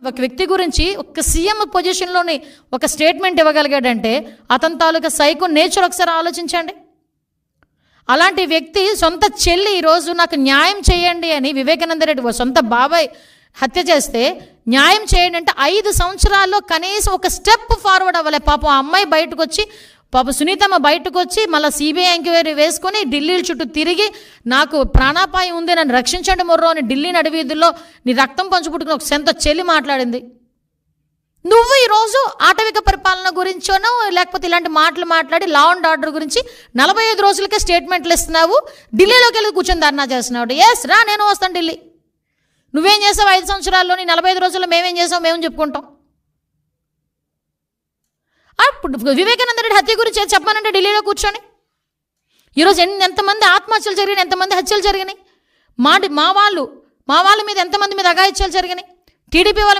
ఒక వ్యక్తి గురించి ఒక సీఎం పొజిషన్లోని ఒక స్టేట్మెంట్ ఇవ్వగలిగాడంటే అతని తాలూకా సైకో నేచర్ ఒకసారి ఆలోచించండి. అలాంటి వ్యక్తి సొంత చెల్లి ఈరోజు నాకు న్యాయం చేయండి అని వివేకానంద రెడ్డి సొంత బాబాయ్ హత్య చేస్తే న్యాయం చేయండి అంటే 5 సంవత్సరాల్లో కనీసం ఒక స్టెప్ ఫార్వర్డ్ అవ్వలే. పాపం ఆ అమ్మాయి బయటకు వచ్చి, సునీతమ్మ బయటకు వచ్చి మళ్ళీ సిబిఐ ఎంక్వైరీ వేసుకొని ఢిల్లీ చుట్టూ తిరిగి నాకు ప్రాణాపాయం ఉంది, నన్ను రక్షించండి మొర్రో అని ఢిల్లీ నడివీధుల్లో నీ రక్తం పంచుపుట్టుకుని ఒక సొంత చెల్లి మాట్లాడింది. నువ్వు ఈరోజు ఆటవిక పరిపాలన గురించోనో లేకపోతే ఇలాంటి మాటలు మాట్లాడి లా అండ్ ఆర్డర్ గురించి 45 రోజులకే స్టేట్మెంట్లు ఇస్తున్నావు, ఢిల్లీలోకి వెళ్ళి కూర్చొని ధర్నా చేస్తున్నావు. ఎస్ రా, నేను వస్తాను ఢిల్లీ. నువ్వేం చేసావు 5 సంవత్సరాల్లోని 45 రోజుల్లో మేమేం చేసావు మేము చెప్పుకుంటాం. ఇప్పుడు వివేకానంద రెడ్డి హత్య గురించి చెప్పానంటే ఢిల్లీలో కూర్చొని ఈరోజు ఎంతమంది ఆత్మహత్యలు జరిగినాయి, ఎంతమంది హత్యలు జరిగినాయి, మా వాళ్ళ మీద ఎంతమంది మీద అఘాయిత్యాలు జరిగినాయి, టీడీపీ వాళ్ళ మీద